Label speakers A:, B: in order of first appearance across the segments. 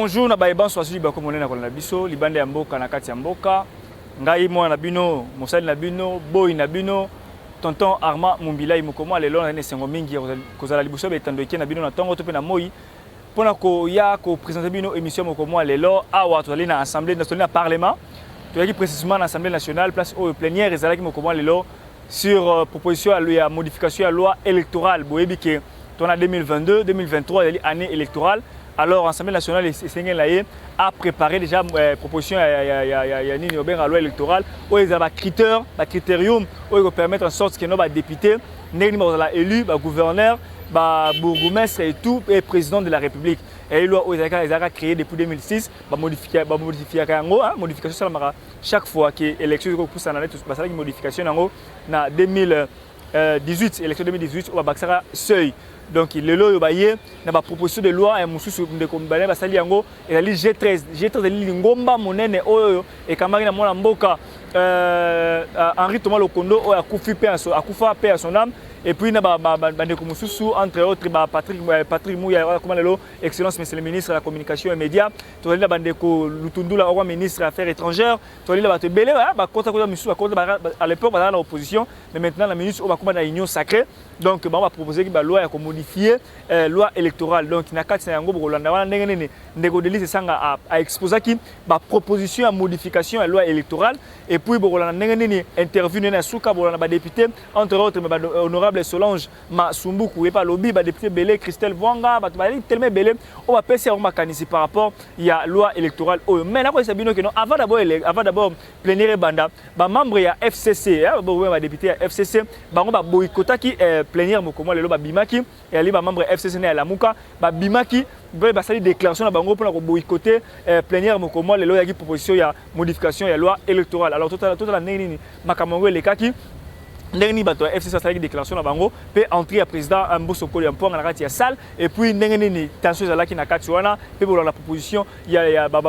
A: Bonjour na baye banso asuli ba komonena ko na biso libande ya mboka na kati ya mboka ngai mo na bino mosali na bino boy na bino tonton Armand Mumbilai mukoma lelo na sengo mingi kozala libuso betando eke na bino na tongo to pe na moi pona ko ya ko présenter bino émission mukoma lelo awa to ali na assemblée nationale na parlement to yaki précisément na assemblée nationale place au plénière ezalaki mukoma lelo sur proposition à modification à loi électorale boyebi ke tona 2022 2023 année électorale. Alors, l'Assemblée nationale a préparé déjà proposition à la loi électorale où il y a des critériums qui permettent en sorte que nos députés, nos élus, gouverneurs, bourgmestres et tout, et président de la République. Et loi où ils ont créé depuis 2006, modification chaque fois que l'élection est modification en 2018, élection 2018, on va seuil. Donc, le lot yobaye na ba proposition de loi et mususu ndeko mbale basali yango et la G13 de ngomba monene oyo et kamari na mwana mboka Henri Thomas Lokondo oyo akufa pe à son âme et puis na ba ndeko mususu entre autres Patrick Mouya comme le excellence monsieur le ministre de la communication et médias to la bandeko Lutundula roi ministre des affaires étrangères to la bato belé ba kota mususu à l'époque dans l'opposition mais maintenant la ministre ba comme na union sacrée donc on va proposer que la loi est modifiée loi électorale donc na kati yango bolanda wana ndenge ndeko delise sanga a exposer qui ba proposition à modification à loi électorale et puis bolanda ndenge interview na suka bolanda ba député entre autres honorable Solange Masumbuku et pas lobby ba député belé Christelle Vwanga ba tellement belé on va passer on makanisi par rapport il y a loi électorale mais là quoi ça bino que non avant d'abord plénière banda ba membre ya FCC ba député ya FCC ba on ba boycota qui plénière mokoma lelo ba bimaki et ali ba membre FCC na la muka ba bimaki ba sali déclaration na bango pour boycotter plénière mokoma lelo ya qui proposition ya modification ya loi électorale alors total nini makamongo le kaki ndengeni bato FCC sali déclaration na bango peut entrer à président Mbosso Koli Mponga na kati ya salle et puis ndengeni tension zalaki na kati wana pe bolona la proposition ya ba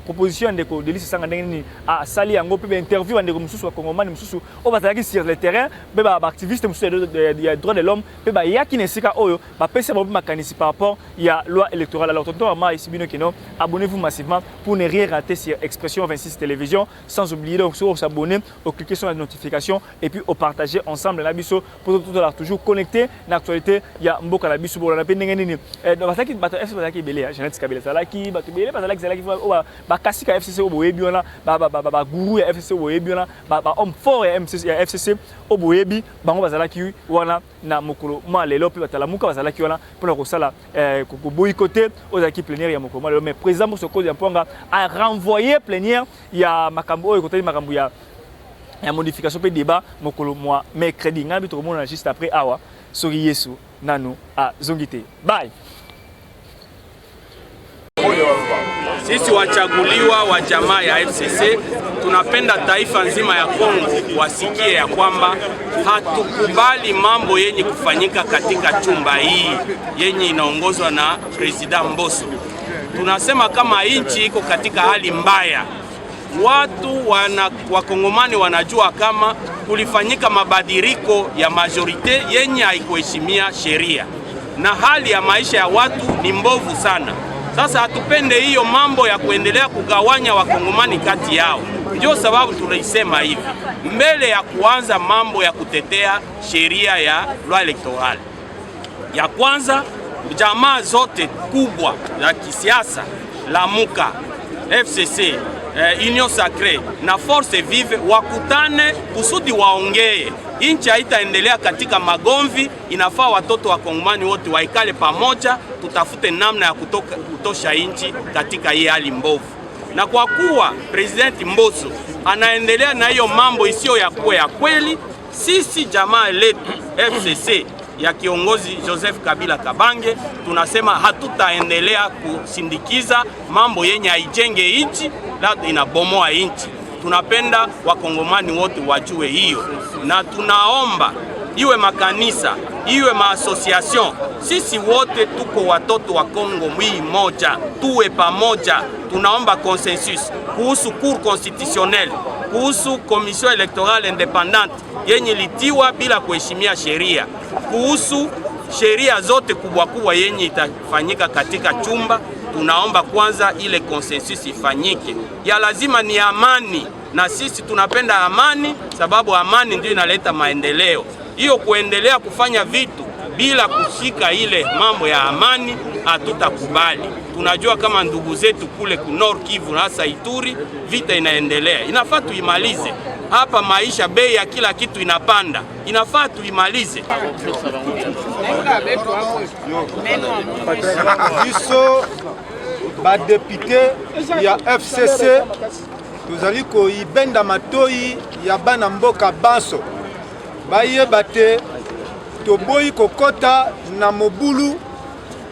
A: proposition ndeko delise sanga ndengeni a sali yango pe interview ndeko mususu wa kongomani mususu o bazalaki sur le terrain pe ba activiste mususu ya droit de l'homme pe ba yaki nesika oyo ba pesa ba makanisi par rapport ya loi électorale alors tonton Ama ici bino keno abonnez-vous massivement pour ne rien rater sur Expression 26 télévision sans oublier donc sur s'abonner ou cliquer sur la notification et puis au partage ensemble la biso pour toujours connecté l'actualité il y a mboka la biso bolana pe ndenge nini basaki bato FCC basaki belé Jeanette Kabila salaki bato belé bazalaki ba kasika FCC oboyebi wana ba guru ya FCC oboyebi wana ba homme fort ya FCC oboyebi bango bazalaki wana na mokolo malelo pe batala muka bazalaki wana pour ko sala ko boycotter aux équipes plénières ya mokolo malelo mais président Mbosso Koli Mponga a renvoyé plénière ya makambo oyo côté makambo ya la modification peut débat mokolo mois mercredi ngabi to mona juste après awa sori Yesu nanu a zongite bye.
B: Sisi wachaguliwa wa jamaa ya FCC tunapenda taifa nzima ya Kongo wasikie ya kwamba hatukubali mambo yenye kufanyika katika chumba hii yenye inaongozwa na President Mbosso. Tunasema kama nchi iko katika hali mbaya. Watu wakongomani wanajua kama kulifanyika mabadiliko ya majorite yenye haikuheshimia sheria na hali ya maisha ya watu ni mbovu sana. Sasa hatupende hiyo mambo ya kuendelea kugawanya wakongomani kati yao. Ndio sababu tunaisema hivi mbele ya kuanza mambo ya kutetea sheria ya loi electorale. Ya kwanza jamaa zote kubwa za kisiasa Lamuka, FCC, Union Sacrée na Force Vive wakutane kusudi waongee. Nchi haitaendelea katika magomvi, inafaa watoto wa Kongomani wote waikale pamoja, tutafute namna ya kutosha nchi katika hii hali mbovu. Na kwa kuwa President Mbosso anaendelea na hiyo mambo isiyo ya kweli, sisi jamaa letu FCC ya kiongozi Joseph Kabila Kabange tunasema hatutaendelea kusindikiza mambo yenye haijenge nchi na inabomoa nchi. Tunapenda wakongomani wote wajue hiyo na tunaomba iwe makanisa iwe maasociation, sisi wote tuko watoto wa Kongo mwii moja, tuwe pamoja. Tunaomba consensus kuhusu cour constitutionnelle, kuhusu commission électorale indépendante yenye litiwa bila kuheshimia sheria, kuhusu sheria zote kubwa kubwa yenye itafanyika katika chumba. tunaomba kwanza ile consensus ifanyike. Ya lazima ni amani, na sisi tunapenda amani, sababu amani ndio inaleta maendeleo. Hiyo kuendelea kufanya vitu bila kushika ile mambo ya amani hatutakubali. Tunajua kama ndugu zetu kule ku Nord Kivu na hasa Ituri vita inaendelea. Inafaa tuimalize. Hapa maisha, bei ya kila kitu inapanda. Inafaa tuimalize.
C: Biso ba député ya FCC tozali ko ibenda matoi ya bana mboka Banso. Bayeba te toboyi kokota na mobulu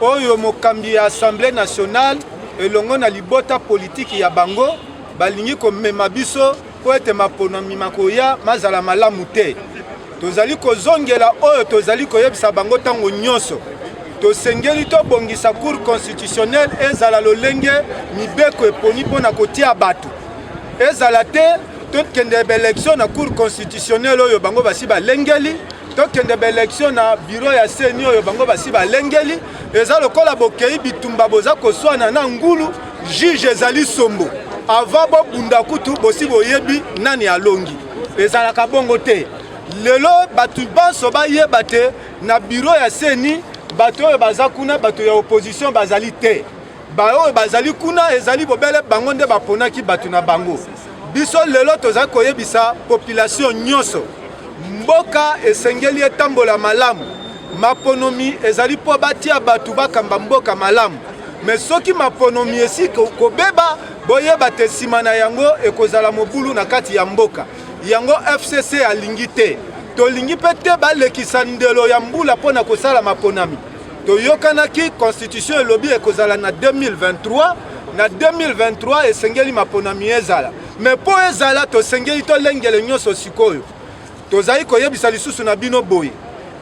C: oyo mokambi ya Assemblée nationale elongo na libota politique ya bango balingi komema biso po ete maponami makoya mazala malamu te. Tozali kozongela oyo tozali koyebisa bango tango nyonso. Tosengeli tobongisa cour constitutionnelle ezala lolenge mibeko eponi mpona kotia bato. Ezala te tokende élection na cour constitutionnelle oyo bango basi balengeli, tokende élection na bureau ya CENI oyo bango basi balengeli. Eza lokola bokei bitumba boza koswana na ngulu juge ezali sombo. Avant bobunda kutu bosi boyebi nani alongi. Ezalaka bongo te. Lelo batu Banso bayeba te na bureau ya CENI bato oyo baza kuna bato ya opposition bazali te. Oyo bazali kuna ezali bobele bango nde baponaki bato na bango. Biso lelo toza koyebisa population nyonso. Mboka esengeli etambola malamu. Maponomi ezali po batia bato bakamba mboka malamu. Mais soki maponomi esi kobeba boyeba te sima na yango ekozala mobulu na kati ya mboka. Yango FCC alingi te. Tolingi pete balekisa ndelo ya mbula pona kosala maponami. Toyokanaki constitution elobi ekozala na 2023. Na 2023 esengeli maponami ezala. Mais po ezala tosengeli tolengele nyonso sikoyo. Tozali koyebisa lisusu na bino boye.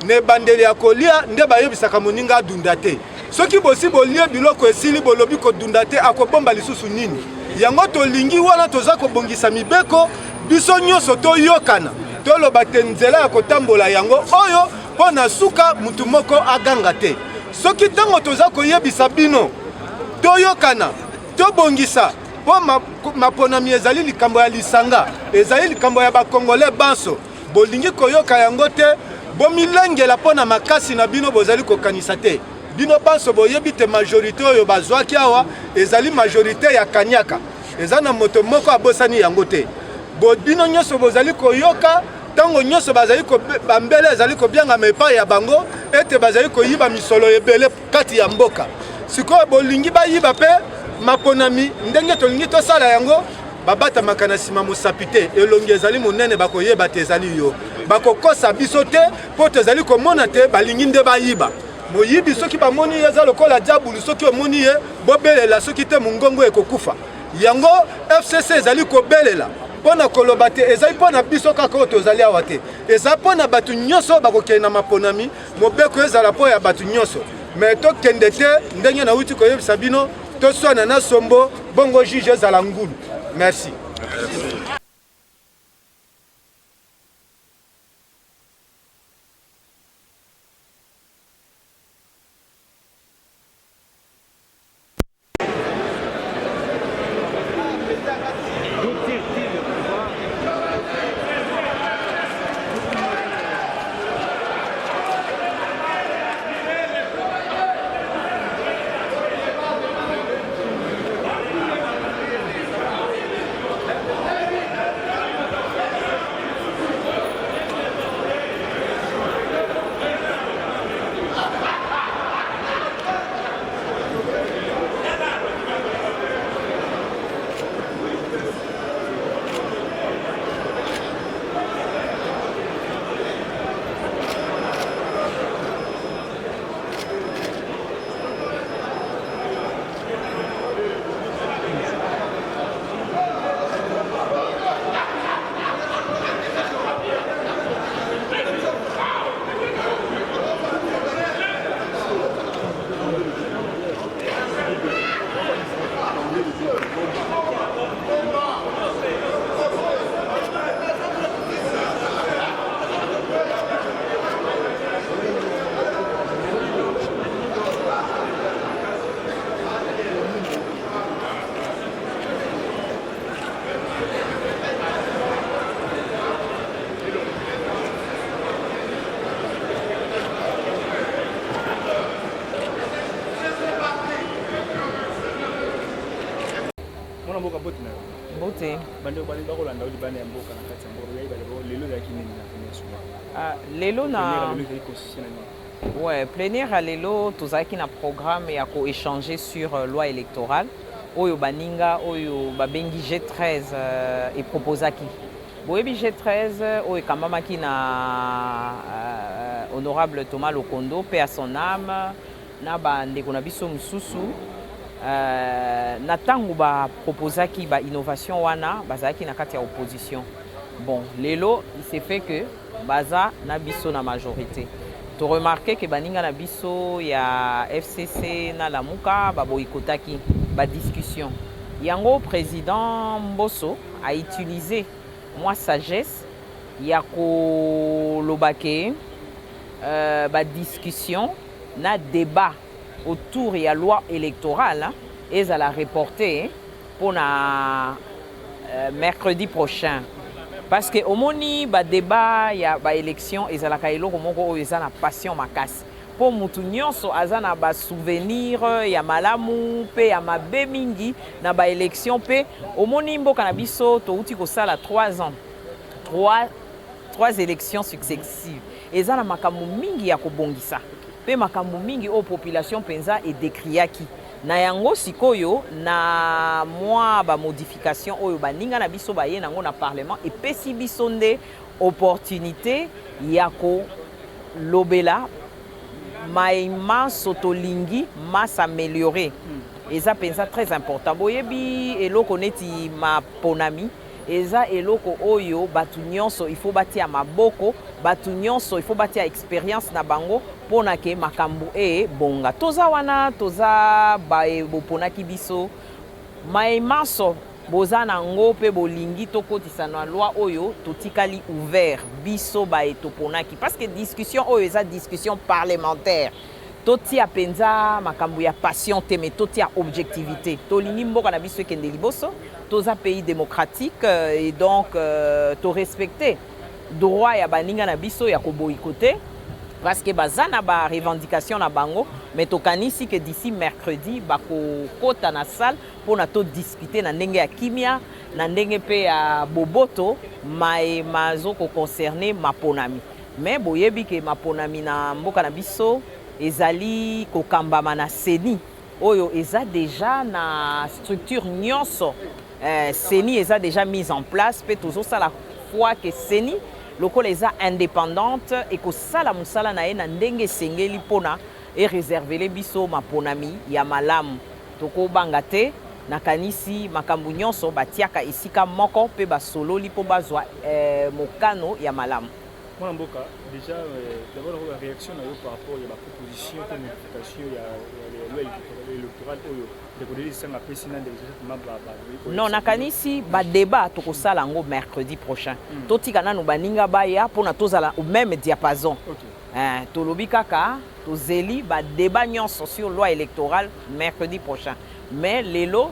C: Ne bandeli ya kolia nde bayebisaka moninga adunda te. Soki bosi bolie biloko esili bolobi kodunda te akobomba lisusu nini. Yango tolingi wana toza kobongisa mibeko biso nyonso toyokana. Toloba te nzela ya kotambola yango oyo pona suka mutu moko aganga te. Soki tango toza koyebisa bino toyokana tobongisa po maponami ezali likambo ya lisanga, ezali likambo ya bakongole Banso. Bolingi koyoka yango te, bomilengela pona makasi na bino bozali kokanisa te. Bino Banso boyebi te majorité oyo bazwaki awa ezali majorité ya kanyaka. Ezana moto moko abosani yango te. Bino nyonso bozali koyoka tango nyonso bazali ko bambele ezali kobianga mepa ya bango ete bazali koyiba misolo ebele kati ya mboka. Sikoyo bolingi bayiba pe maponami ndenge tolingi tosala yango babata makana sima mosapi te elongi ezali monene bakoyeba te ezali yo bakokosa biso te po tezali komona te balingi nde bayiba moyibi soki bamoni ye eza lokola diabulu soki omoni ye bobelela soki te mongongo ekokufa yango FCC ezali kobelela pona koloba te ezali pona biso kaka oyo tozali awa te eza pona bato nyonso bakokende na maponami mobeko ezala po ya bato nyonso mais tokende te ndenge na uti koyebisa bino toswana na sombo bongo juge ezala ngulu. Merci.
A: Mwana mboka bote na.
D: Bote.
A: Bande bande ba kolanda uli bane ya mboka na kati ya mboro ya ibale lelo ya kinini na première soirée.
D: Lelo na
A: na
D: ouais, plénière à lelo tozaki na programme ya ko échanger sur loi électorale. Oyo baninga oyo babengi G13 et proposaki. Boyebi G13 oyo kamamaki na honorable Thomas Lokondo paix à son âme na bandeko na biso mususu na tango ba proposaki ba innovation wana bazaki na kati ya opposition. Bon, lelo il s'est fait que baza na biso na majorité. Tu remarqué que baninga na biso ya FCC na Lamuka ba boyikotaki ba discussion. Yango président Mbosso a utilisé moi sagesse ya ko lobake ba discussion na débat autour de la loi électorale et à la reporter pour mercredi prochain. Parce que au moni ba débat ya ba élection et à la kailo komoko eza na passion makasi. Pour mutu nyonso azana ba souvenir ya malamu pe ya mabe mingi na ba élection pe au moni mboka na biso to uti ko sala 3 ans. 3 élections successives. Eza na makambo mingi ya kobongisa. Pe makambo mingi o population penza et décriaki. Na yango sikoyo na moi ba modification oyo baninga na biso ba ye nango na parlement et pesi biso nde opportunité ya ko lobela maïma sotolingi mas améliorer. Eza penza très important. Boyebi eloko neti ma ponami eza eloko oyo batu nyonso il faut batia maboko batu nyonso il faut batia expérience na bango pona ke makambu bonga toza wana toza bae boponaki biso maimaso boza na ngo pe bolingi tokotisa na loi oyo totikali ouvert biso bae toponaki parce que discussion oyo eza discussion parlementaire totia penza makambu ya passion te mais totia objectivité tolingi mboka na biso ekende liboso toza pays démocratique et donc to respecter droit ya baninga na biso ya ko boycotter parce que bazana ba revendication na bango mais tokanisi que d'ici mercredi bako kota na salle pour na to discuter na ndenge ya kimia na ndenge pe ya boboto mai mazo ko concerner maponami mais boyebi ke maponami na mboka na biso ezali kokambama na seni oyo eza déjà na structure nyonso seni eza déjà mise en place pe toujours ça la fois que seni lokola eza indépendante et ko sala musala na ye na ndenge sengeli pona et réserver biso maponami ya malamu toko banga te nakanisi makambu nyonso batiaka esika moko pe basololi po bazwa mokano ya malamu.
A: Mwana mboka déjà d'abord la réaction par rapport à la proposition de modification ya loi électorale oyo de kodeli sanga pesina de
D: non nakanisi ba débat tokosala ngo mercredi prochain totika nanu baninga baya pona tozala au même diapason tolobi kaka tozeli ba débat nyonso sur loi électorale mercredi prochain mais lelo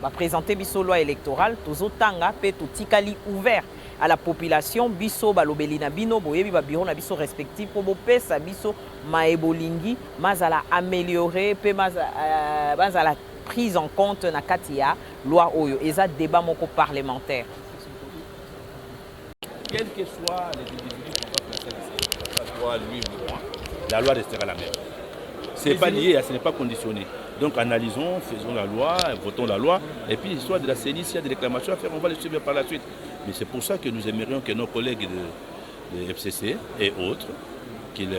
D: va présenter biso loi électorale tozotanga pe totikali ouvert à la population biso balobeli na bino boyebi ba bureau na biso respectif pour bopesa biso maebolingi mazala améliorer pe mazala prise en compte na katia loi oyo eza débat moko parlementaire.
E: Quel que soit les individus qui sont placés que ce soit lui ou moi, la loi restera la même. Ce n'est pas lié, ce n'est pas conditionné. Donc analysons, faisons la loi, votons la loi, et puis l'histoire de la CENI, s'il y a des réclamations à faire, on va les suivre par la suite. Mais c'est pour ça que nous aimerions que nos collègues de FCC et autres, qu'ils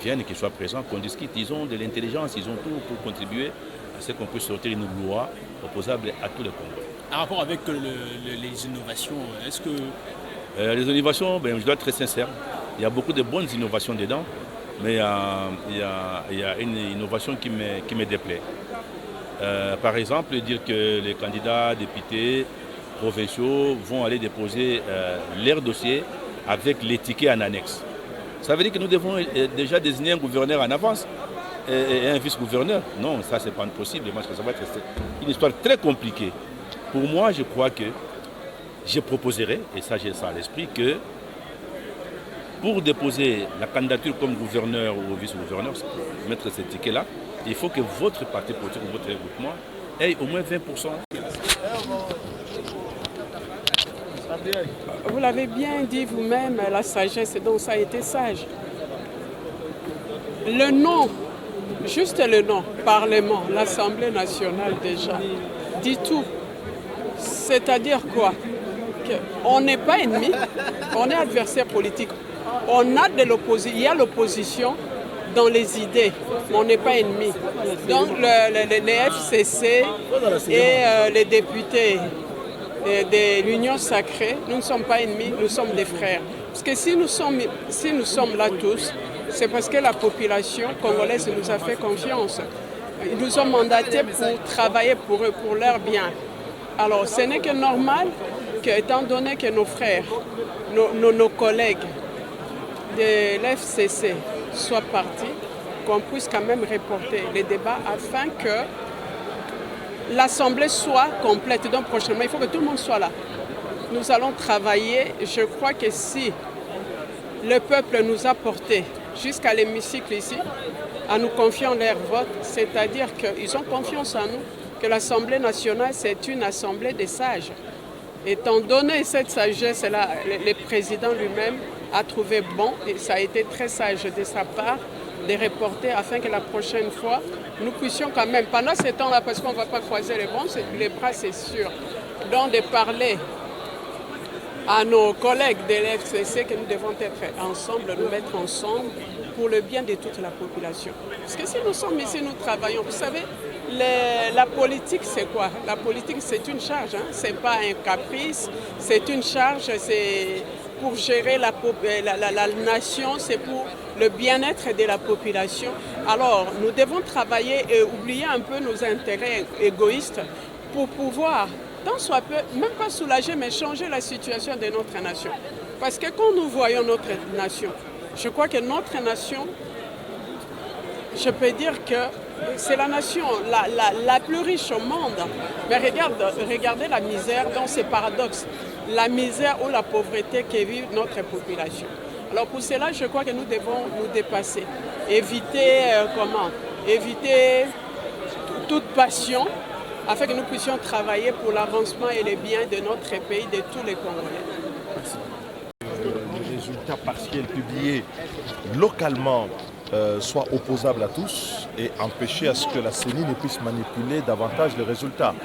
E: viennent et qu'ils soient présents, qu'on discute. Ils ont de l'intelligence, ils ont tout pour contribuer à ce qu'on puisse sortir une loi opposable à tous les Congolais.
F: En rapport avec les innovations, est-ce que...
E: les innovations, je dois être très sincère, il y a beaucoup de bonnes innovations dedans, mais il y a une innovation qui me déplaît. Par exemple, dire que les candidats députés provinciaux vont aller déposer leur dossier avec les tickets en annexe. Ça veut dire que nous devons déjà désigner un gouverneur en avance et un vice-gouverneur. Non, ça c'est pas possible. Moi, ça va être une histoire très compliquée. Pour moi, je crois que je proposerai, et ça j'ai ça à l'esprit, que pour déposer la candidature comme gouverneur ou vice-gouverneur, mettre ces tickets-là, il faut que votre parti politique ou votre regroupement ait au moins 20%.
G: Vous l'avez bien dit vous-même, la sagesse, donc ça a été sage. Le nom, juste le nom, Parlement, l'Assemblée nationale déjà, dit tout. C'est-à-dire quoi? On n'est pas ennemi, on est adversaire politique. On a de l'opposition, il y a l'opposition dans les idées, mais on n'est pas ennemi. Donc les FCC et les députés de l'Union sacrée, nous ne sommes pas ennemis, nous sommes des frères. Parce que si nous sommes là tous, c'est parce que la population congolaise nous a fait confiance. Ils nous ont mandatés pour travailler pour eux, pour leur bien. Alors ce n'est que normal qu'étant donné que nos frères, nos collègues de l'FCC soient partis, qu'on puisse quand même reporter les débats afin que l'Assemblée soit complète. Donc prochainement, il faut que tout le monde soit là. Nous allons travailler. Je crois que si le peuple nous a portés jusqu'à l'hémicycle ici, en nous confiant leur vote, c'est-à-dire qu'ils ont confiance en nous, que l'Assemblée nationale, c'est une assemblée des sages. Étant donné cette sagesse-là, le président lui-même a trouvé bon, et ça a été très sage de sa part, de reporter afin que la prochaine fois, nous puissions quand même, pendant ce temps-là, parce qu'on ne va pas croiser les bras, c'est sûr, donc de parler à nos collègues de l'FCC que nous devons être ensemble, nous mettre ensemble pour le bien de toute la population. Parce que si nous sommes ici, nous travaillons. Vous savez, la politique, c'est quoi? La politique, c'est une charge. Hein? Ce n'est pas un caprice, c'est une charge, c'est pour gérer la nation, c'est pour le bien-être de la population. Alors, nous devons travailler et oublier un peu nos intérêts égoïstes pour pouvoir, tant soit peu, même pas soulager, mais changer la situation de notre nation. Parce que quand nous voyons notre nation, je crois que notre nation, je peux dire que c'est la nation la plus riche au monde. Mais regardez la misère, donc c'est paradoxe. La misère ou la pauvreté que vit notre population. Alors pour cela, je crois que nous devons nous dépasser. Éviter toute passion, afin que nous puissions travailler pour l'avancement et le bien de notre pays, de tous les Congolais.
H: Les résultats partiels publiés localement soient opposables à tous et empêcher à ce que la CENI ne puisse manipuler davantage les résultats.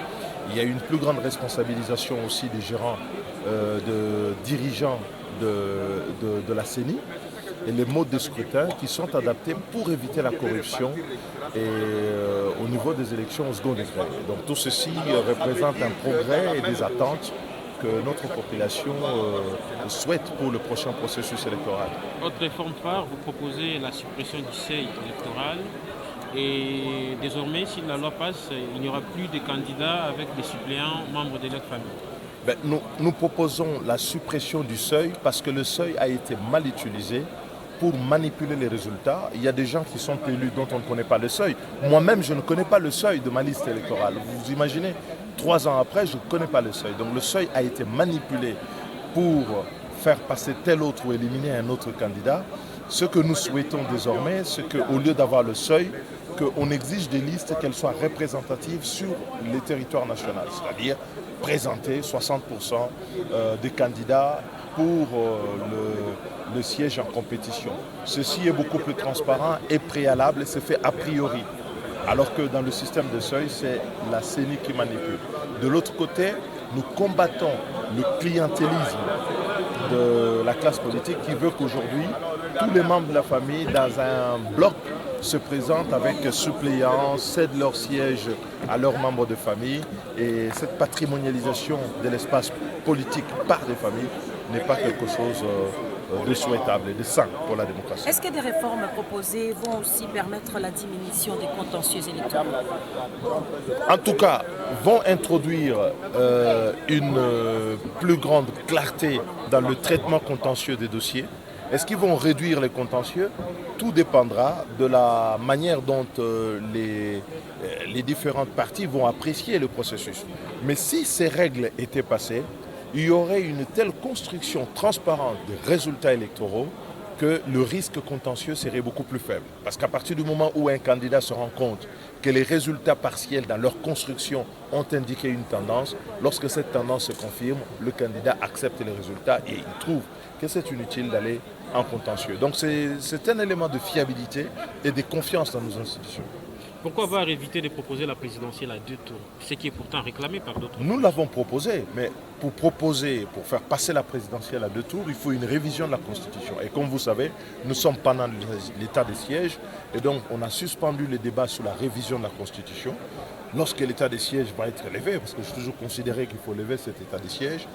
H: Il y a une plus grande responsabilisation aussi des gérants, de dirigeants de la CENI et les modes de scrutin qui sont adaptés pour éviter la corruption et au niveau des élections au second degré. Donc tout ceci représente un progrès et des attentes que notre population souhaite pour le prochain processus électoral.
I: Autre réforme phare, vous proposez la suppression du seuil électoral et désormais, si la loi passe, il n'y aura plus de candidats avec des suppléants membres de leur famille.
H: Nous proposons la suppression du seuil parce que le seuil a été mal utilisé pour manipuler les résultats. Il y a des gens qui sont élus dont on ne connaît pas le seuil. Moi-même, je ne connais pas le seuil de ma liste électorale. Vous imaginez, 3 ans après, je ne connais pas le seuil. Donc le seuil a été manipulé pour faire passer tel autre ou éliminer un autre candidat. Ce que nous souhaitons désormais, c'est qu'au lieu d'avoir le seuil, qu'on exige des listes qu'elles soient représentatives sur les territoires nationaux, c'est-à-dire présenter 60% des candidats pour le siège en compétition. Ceci est beaucoup plus transparent et préalable et c'est fait a priori. Alors que dans le système de seuil, c'est la CENI qui manipule. De l'autre côté, nous combattons le clientélisme de la classe politique qui veut qu'aujourd'hui, tous les membres de la famille, dans un bloc, se présentent avec suppléants, cèdent leur siège à leurs membres de famille. Et cette patrimonialisation de l'espace politique par des familles n'est pas quelque chose de souhaitable et de sain pour la démocratie.
J: Est-ce que des réformes proposées vont aussi permettre la diminution des contentieux électoraux?
H: En tout cas, vont introduire une plus grande clarté dans le traitement contentieux des dossiers. Est-ce qu'ils vont réduire les contentieux? Tout dépendra de la manière dont les différentes parties vont apprécier le processus. Mais si ces règles étaient passées, il y aurait une telle construction transparente des résultats électoraux que le risque contentieux serait beaucoup plus faible. Parce qu'à partir du moment où un candidat se rend compte que les résultats partiels dans leur construction ont indiqué une tendance, lorsque cette tendance se confirme, le candidat accepte les résultats et il trouve que c'est inutile d'aller en contentieux. Donc c'est un élément de fiabilité et de confiance dans nos institutions.
I: Pourquoi avoir évité de proposer la présidentielle à 2 tours, ce qui est pourtant réclamé par d'autres?
H: Nous l'avons proposé, mais pour faire passer la présidentielle à 2 tours, il faut une révision de la Constitution. Et comme vous savez, nous sommes pendant l'état de siège, et donc on a suspendu le débat sur la révision de la Constitution. Lorsque l'état de siège va être levé, parce que j'ai toujours considéré qu'il faut lever cet état de siège,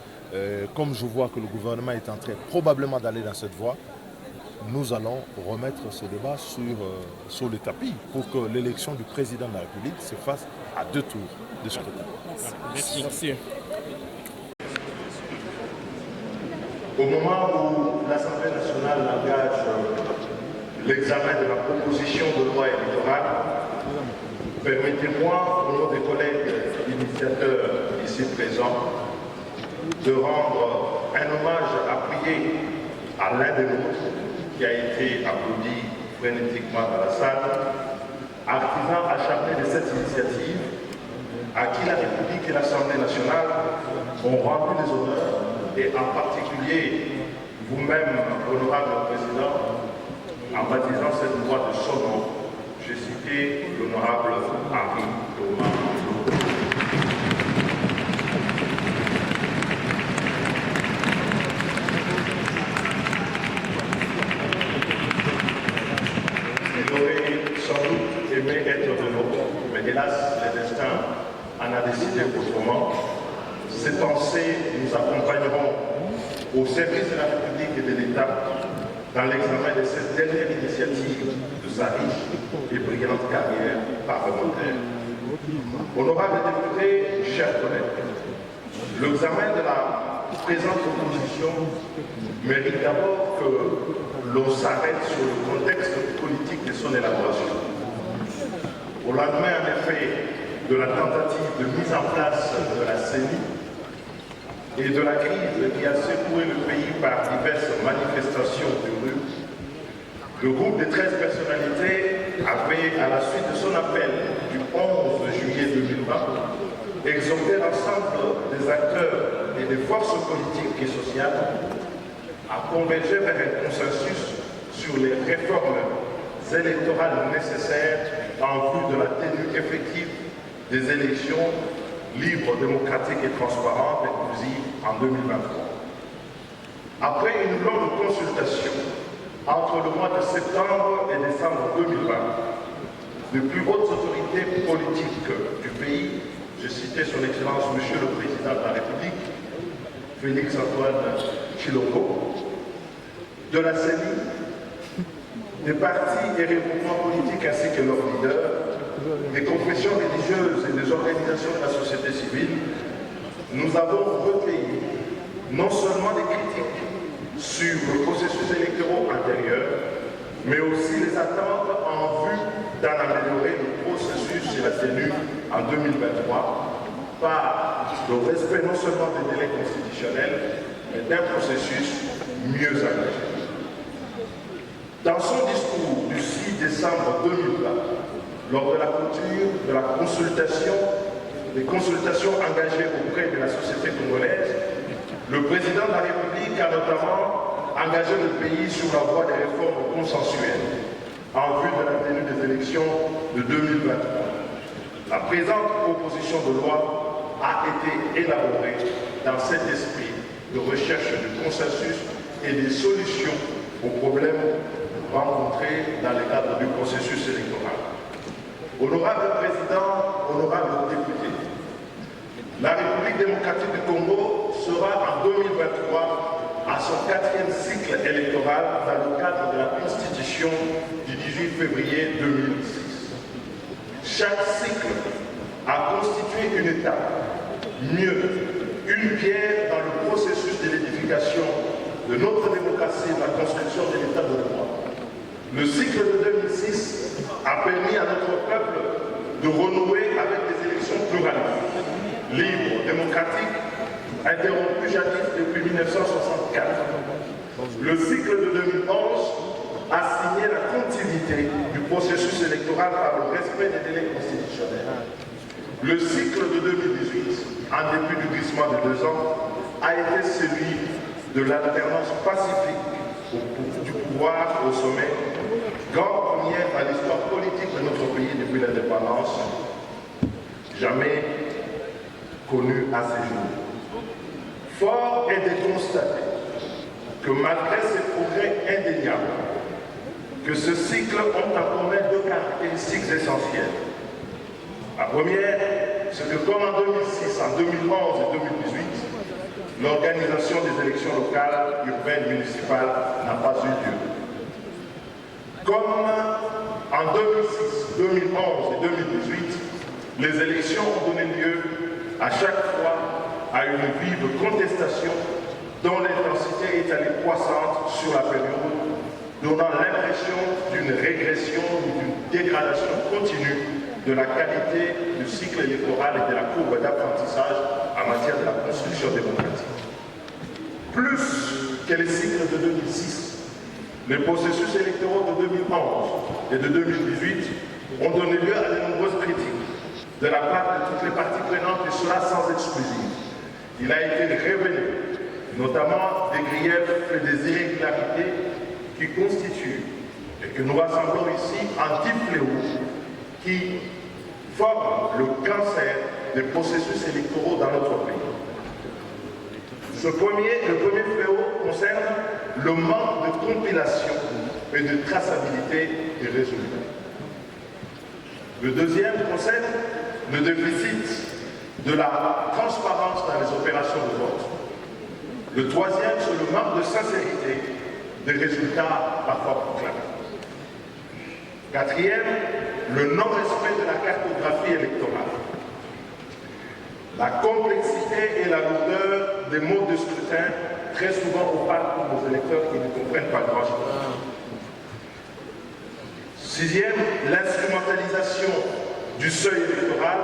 H: comme je vois que le gouvernement est en train probablement d'aller dans cette voie, nous allons remettre ce débat sur le tapis pour que l'élection du président de la République se fasse à 2 tours de scrutin.
I: Merci. Merci.
K: Au moment où l'Assemblée nationale engage l'examen de la proposition de loi électorale, permettez-moi, au nom des collègues initiateurs ici présents, de rendre un hommage appuyé à l'un des nôtres, qui a été applaudi frénétiquement dans la salle, artisan acharné de cette initiative, à qui la République et l'Assemblée nationale ont rendu les honneurs, et en particulier vous-même, honorable président, en baptisant cette loi de son nom, j'ai cité l'honorable Henri Thomas Mandlo. Aimé être de l'autre, mais hélas, le destin en a décidé autrement. Ces pensées nous accompagneront au service de la République et de l'État dans l'examen de cette dernière initiative de sa riche et brillante carrière parlementaire. Honorables députés, chers collègues, l'examen de la présente proposition mérite d'abord que l'on s'arrête sur le contexte politique de son élaboration. Au lendemain, en effet, de la tentative de mise en place de la CENI et de la crise qui a secoué le pays par diverses manifestations de rue, le groupe de 13 personnalités avait, à la suite de son appel du 11 juillet 2020, exhorté l'ensemble des acteurs et des forces politiques et sociales à converger vers un consensus sur les réformes électorales nécessaires en vue de la tenue effective des élections libres, démocratiques et transparentes, inclusives en 2023. Après une longue consultation entre le mois de septembre et décembre 2020, les plus hautes autorités politiques du pays, j'ai cité son Excellence Monsieur le Président de la République, Félix Antoine Tshilombo, de la CENI, des partis et regroupements politiques ainsi que leurs leaders, des confessions religieuses et des organisations de la société civile, nous avons recueilli non seulement des critiques sur le processus électoral antérieur, mais aussi les attentes en vue d'en améliorer le processus et la tenue en 2023 par le respect non seulement des délais constitutionnels, mais d'un processus mieux engagé. Dans son discours du 6 décembre 2020, lors de la clôture de la consultation, des consultations engagées auprès de la société congolaise, le président de la République a notamment engagé le pays sur la voie des réformes consensuelles en vue de la tenue des élections de 2023. La présente proposition de loi a été élaborée dans cet esprit de recherche de consensus et des solutions aux problèmes rencontrés dans le cadre du processus électoral. Honorable Président, honorables députés, la République démocratique du Congo sera en 2023 à son 4e cycle électoral dans le cadre de la Constitution du 18 février 2006. Chaque cycle a constitué une étape, mieux, une pierre dans le processus de l'édification de notre démocratie et de la construction de l'État de droit. Le cycle de 2006 a permis à notre peuple de renouer avec des élections pluralistes, libres, démocratiques, interrompues jadis depuis 1964, Le cycle de 2011 a signé la continuité du processus électoral par le respect des délais constitutionnels. Le cycle de 2018, en dépit du glissement de 2 ans, a été celui de l'alternance pacifique du pouvoir au sommet, grande première dans l'histoire politique de notre pays depuis l'indépendance, jamais connue à ce jour. Fort est de constater que malgré ces progrès indéniables, que ce cycle ont en commun 2 caractéristiques essentielles. La première, c'est que comme en 2006, en 2011 et 2018, l'organisation des élections locales, urbaines, municipales n'a pas eu lieu. Comme en 2006, 2011 et 2018, les élections ont donné lieu à chaque fois à une vive contestation dont l'intensité est allée croissante sur la période, donnant l'impression d'une régression ou d'une dégradation continue de la qualité du cycle électoral et de la courbe d'apprentissage en matière de la construction démocratique. Plus que les cycles de 2006, les processus électoraux de 2011 et de 2018 ont donné lieu à de nombreuses critiques de la part de toutes les parties prenantes, et cela sans exclusive. Il a été révélé notamment des griefs et des irrégularités qui constituent et que nous rassemblons ici en 10 fléaux qui forment le cancer des processus électoraux dans notre pays. Le premier fléau concerne le manque de compilation et de traçabilité des résultats. Le deuxième concerne le déficit de la transparence dans les opérations de vote. Le troisième, c'est le manque de sincérité des résultats parfois proclamés. Quatrième, le non-respect de la cartographie électorale. La complexité et la lourdeur des modes de scrutin, très souvent opaques pour nos électeurs qui ne comprennent pas grand-chose. Sixième, l'instrumentalisation du seuil électoral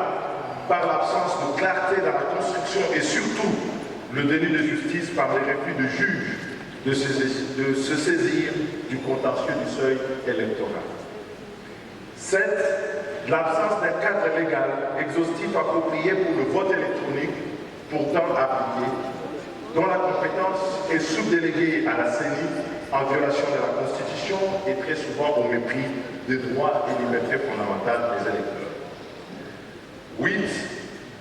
K: par l'absence de clarté dans la construction et surtout le déni de justice par les refus de juges de se saisir du contentieux du seuil électoral. 7. L'absence d'un cadre légal exhaustif approprié pour le vote électronique, pourtant appliqué, dont la compétence est sous-déléguée à la CENI en violation de la Constitution et très souvent au mépris des droits et libertés fondamentales des électeurs. 8.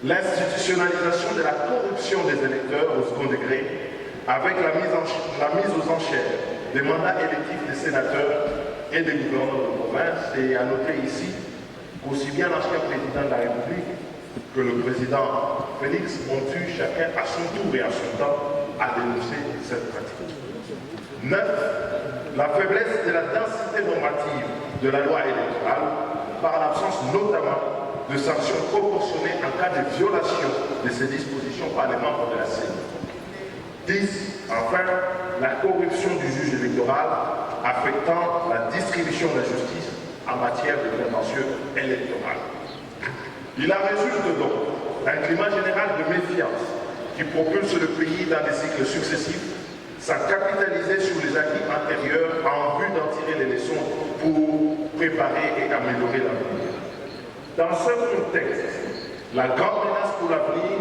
K: L'institutionnalisation de la corruption des électeurs au second degré avec la mise aux enchères des mandats électifs des sénateurs et des gouverneurs de province. Et à noter ici qu'aussi bien l'ancien président de la République que le président Félix ont eu chacun à son tour et à son temps à dénoncer cette pratique. 9. La faiblesse de la densité normative de la loi électorale par l'absence notamment de sanctions proportionnées en cas de violation de ces dispositions par les membres de la CENI. 10. Enfin, la corruption du juge électoral affectant la distribution de la justice en matière de contentieux électoral. Il en résulte donc un climat général de méfiance qui propulse le pays dans des cycles successifs sans capitaliser sur les acquis antérieurs en vue d'en tirer les leçons pour préparer et améliorer l'avenir. Dans ce contexte, la grande menace pour l'avenir,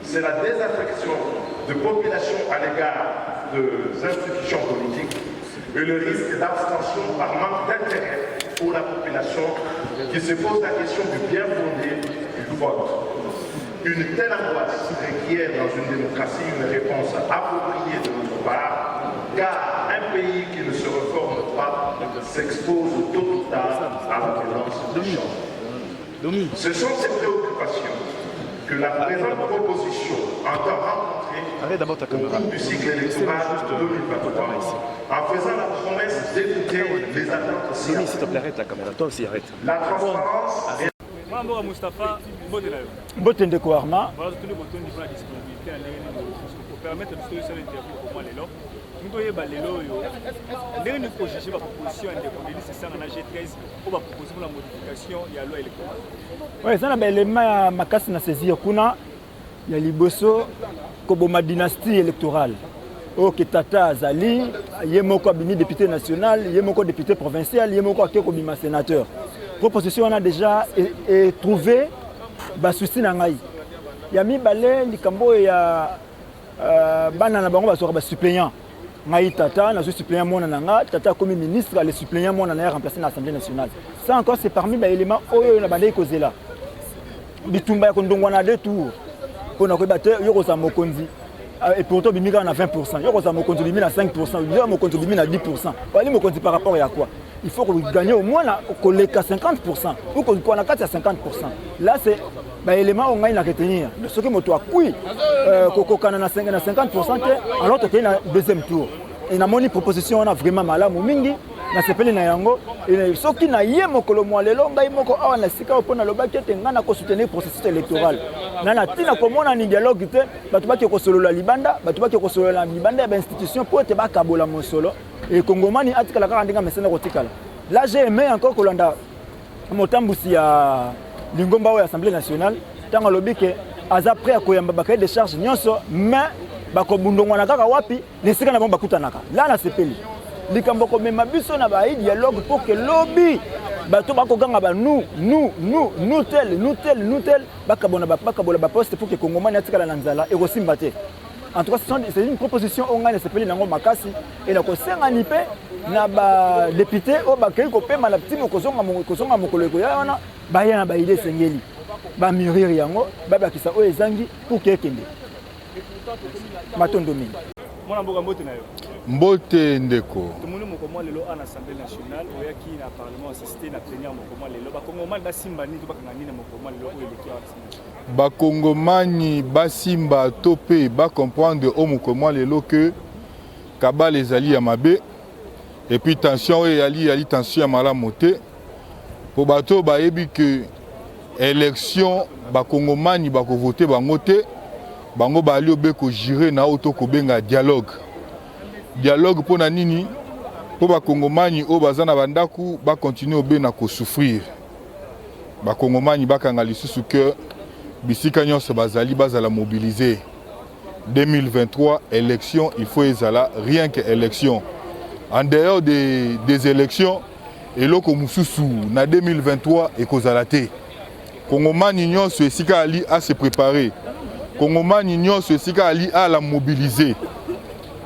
K: c'est la désaffection de populations à l'égard des institutions politiques et le risque d'abstention par manque d'intérêt pour la population qui se pose la question du bien fondé du vote. Une telle angoisse requiert dans une démocratie une réponse appropriée de notre part, car un pays qui ne se reforme pas s'expose tôt ou tard à la violence du changement. Ce sont ces préoccupations que la présente proposition entend rencontrer au cours du cycle électoral de 2023 en faisant la promesse d'écouter les attentes citoyennes. La transparence et
A: Mambo Mustafa
L: Mbote ndeko Arma
A: voilà tous les boutons de la disponibilité à pour permettre de faire cette interview pour moi lelo nous yeba lelo yo ndenge ni ko juger ba proposition indépendante c'est ça na G13 ou ba proposer la modification ya loi électorale.
L: Ouais, ça na ba élément makasi na saisir kuna ya liboso ko boma dynastie électorale ok Tata Azali, Yemoko Abimi député national, Yemoko député provincial, Yemoko Akeko Bima sénateur. Proposition on a déjà trouvé souci na ngai. Yami balé likambo ya bana na bango basoka suppléant. Ngai Tata na suppléant mona nanga, Tata comme ministre, les suppléants mona na remplacé dans l'Assemblée nationale. Ça encore c'est parmi les éléments oyo na bandé kozela. Bitumba ya kondongwana deux tours. Pour na ko battre yoko za mokonzi. Et pourtant, il y a 20%. Il y a 5%, il y a 10%. Par rapport à quoi? Il faut gagner au moins 50%. Ou qu'on a 50%. Là, c'est l'élément où on a retenir. Ce qui est à 50%, alors qu'il y a un deuxième tour. Et dans mon proposition, on a vraiment mal à Mingi. Na sepeli na yango et soki na ye mokolo mwalelo ngai moko awa na sika opona lobaki te ngana ko soutenir processus électoral na tina komona ni dialogue te batu baki ko solola libanda batu baki ko solola libanda ba institution pour te bakabola mosolo et kongomani atikala kaka ndinga mesena kotikala là j'ai aimé encore kolanda motambusi ya lingomba wa Assemblée nationale tanga lobike aza prêt à koyamba bakaye de charge nyonso mais bakobundongwa na kaka wapi nesika na bomba kutanaka là na sepeli likambo ko mema biso na ba dialogue pour que lobby bato bakoganga ba nous tel bakabona ba poste pour que Kongomani atikala na nzala et kosimba te. En tout cas c'est une proposition on a sepeli nango makasi et na ko senga nipe na ba député o bakei ko pema na petit kozonga mokolo ko yana ba yana ba idée sengeli ba mûrir yango ba bakisa o ezangi pour que kende matondo mingi
A: mwana mboka mbote na yo
M: mbote ndeko
A: tumuni mokomwa lelo à l'Assemblée nationale oyaki na parlement assisté na plénière mokomwa lelo bakongomani basimba nini to bakangani na mokomwa lelo oyo eleki à
M: bakongomani basimba to pe ba comprendre au mokomwa lelo que kabale ezali ya mabe et puis tension yali tension ya malamu te po bato bayebi que élection bakongomani bako voter bango te bango bali obeko gérer na auto ko benga dialogue pour na nini pour bakongomani o bazana bandaku ba continuer obena ko souffrir bakongomani bakanga lisusu que bisika nyonso bazali bazala mobiliser 2023 élection il faut ezala rien que élection en dehors des élections eloko mususu na 2023 ekozala te kongomani nyonso esika ali à se préparer Kongomani nyonso esika ali à la mobiliser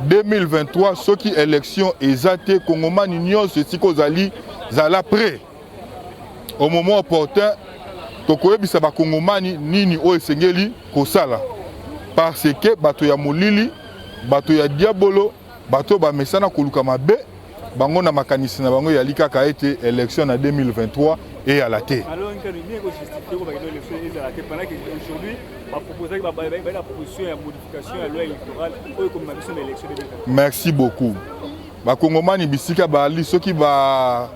M: 2023 ce qui élection ezate Kongomani nyonso esika ozali zala prêt au moment opportun tokoyebisa ba Kongomani nini o esengeli kosala parce que bato ya molili bato ya diabolo bato ba mesana koluka mabe bango na makanisi na bango yali kaka ete élection na 2023 et à la té.
A: Alors on peut bien justifier que l'élection est à la té pendant qu'aujourd'hui va proposer la proposition de modification à la loi électorale comme mission de l'élection 2023.
M: Merci beaucoup. Ba kongomani bisika ba ali soki ba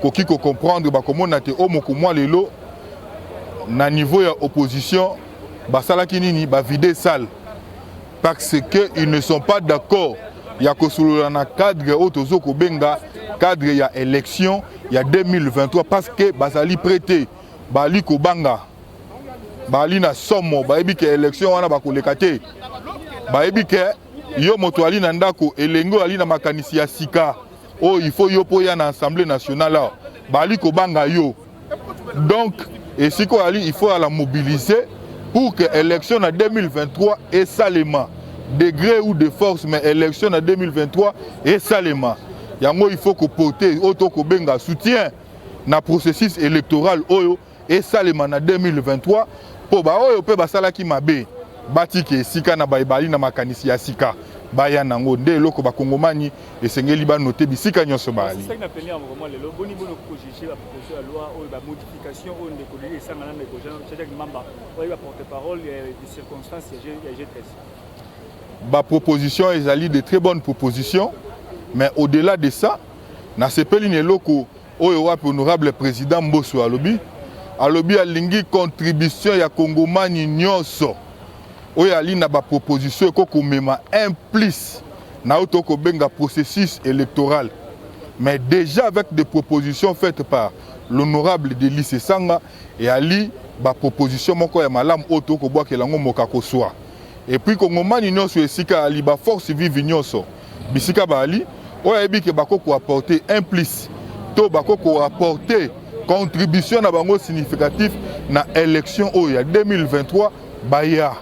M: koki ko comprendre ba komona te o mokomwa lelo na niveau ya opposition ba sala kinini ba vider salle parce que ils ne sont pas d'accord. Il y a un cadre autozo benga cadre ya élection il y a 2023 parce que bazali prêté bali ko banga bali na somo baebi ke élection wana bakoleka te baebi ke yo moto ali na ndako elengo ali na makanisi ya sika oh il faut yo po ya na Assemblée nationale bali ko banga yo donc et siko ali il faut la mobiliser pour que élection en 2023 et salement degré ou de force mais élection en 2023 et salement yango il faut que porter auto ko benga soutien na processus électoral oyo et salement en 2023 po ba oyo pe basala ki mabe batiki sika na baibali na makanisi ya sika baya nango nde loko bakongomani esengeli ba noter bisika nyonso bali
A: c'est ça na plénière mokomwa lelo boni bono ko juger la proposition de loi oyo ba modification oyo ndeko leli esanga na ndeko Jean-Jacques Mamba oyo ba porte-parole des circonstances ya G13
M: ba proposition ezali de très bonnes propositions mais au-delà de ça na sepeli ne loko oyo wapi honorable président Mbosso alobi alingi contribution ya kongomani nyonso oyo ali na ba proposition ko mema implice na auto ko benga processus électoral mais déjà avec des propositions faites par l'honorable Délice Sanga et ali ba proposition moko ya malam auto ko bwa kelango moka ko soa et puis kongomani nyonso esika ali ba force vive nyonso bisika bali oyebi ke bakoko apporter un plus to bakoko apporter contribution na bango significatif na élection oyo ya 2023 baya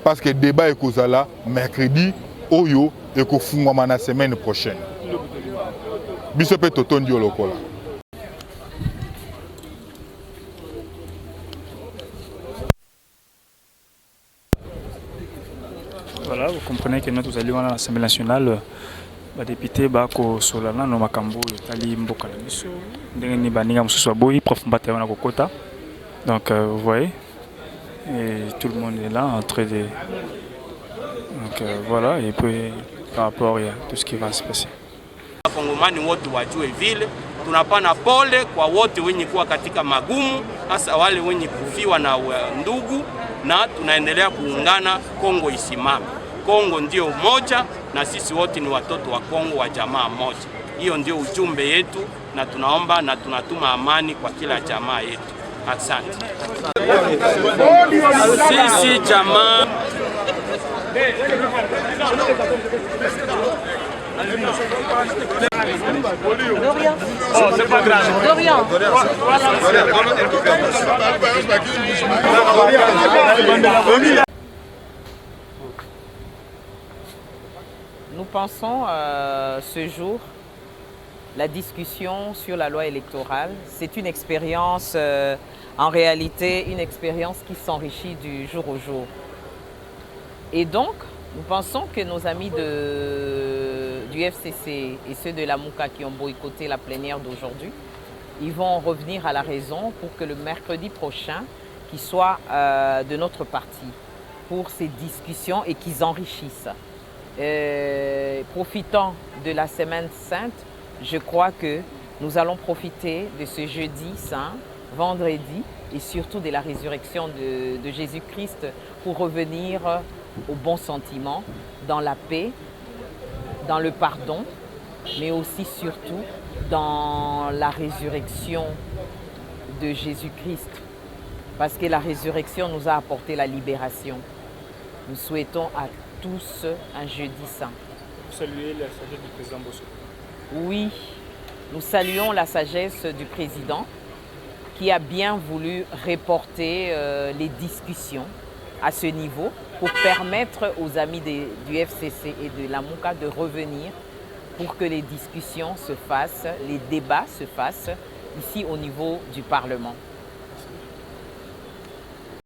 M: parce que débat ekozala mercredi oyo ekofungwama na semaine prochaine biso pe totondi lokola.
A: Voilà, vous comprenez que nous allons à l'Assemblée nationale, les députés bako solana no makambo tali mboka na biso ndenge ni baninga mususu boyi prof mbata na kokota. Donc vous voyez, et tout le monde est là en train de donc voilà, et puis par rapport à tout ce qui va se passer.
B: Wakongomani wote wajue vile tunapana pole kwa wote wenye kuwa katika magumu, hasa wale wenye kufiwa na ndugu, na tunaendelea kuungana, Kongo isimame. Kongo ndio moja na sisi wote ni watoto wa Kongo wa jamaa moja. Hiyo ndio ujumbe yetu, na tunaomba na tunatuma amani kwa kila jamaa yetu. Asante. Sisi jamaa
N: Dorian. Oh, c'est pas grave. Dorian.
D: Nous pensons ce jour, la discussion sur la loi électorale, c'est une expérience, en réalité, une expérience qui s'enrichit du jour au jour. Et donc, nous pensons que nos amis du FCC et ceux de la Mouka qui ont boycotté la plénière d'aujourd'hui, ils vont revenir à la raison pour que le mercredi prochain, qu'ils soient de notre parti pour ces discussions et qu'ils enrichissent. Profitant de la semaine sainte, je crois que nous allons profiter de ce jeudi saint, vendredi et surtout de la résurrection de Jésus-Christ pour revenir au bon sentiment, dans la paix, dans le pardon, mais aussi surtout dans la résurrection de Jésus-Christ. Parce que la résurrection nous a apporté la libération. Nous souhaitons à tous un jeudi saint.
A: Vous saluez la sagesse du président Bosso?
D: Oui, nous saluons la sagesse du président qui a bien voulu reporter les discussions à ce niveau pour permettre aux amis du FCC et de la Mouka de revenir pour que les discussions se fassent, les débats se fassent ici au niveau du Parlement.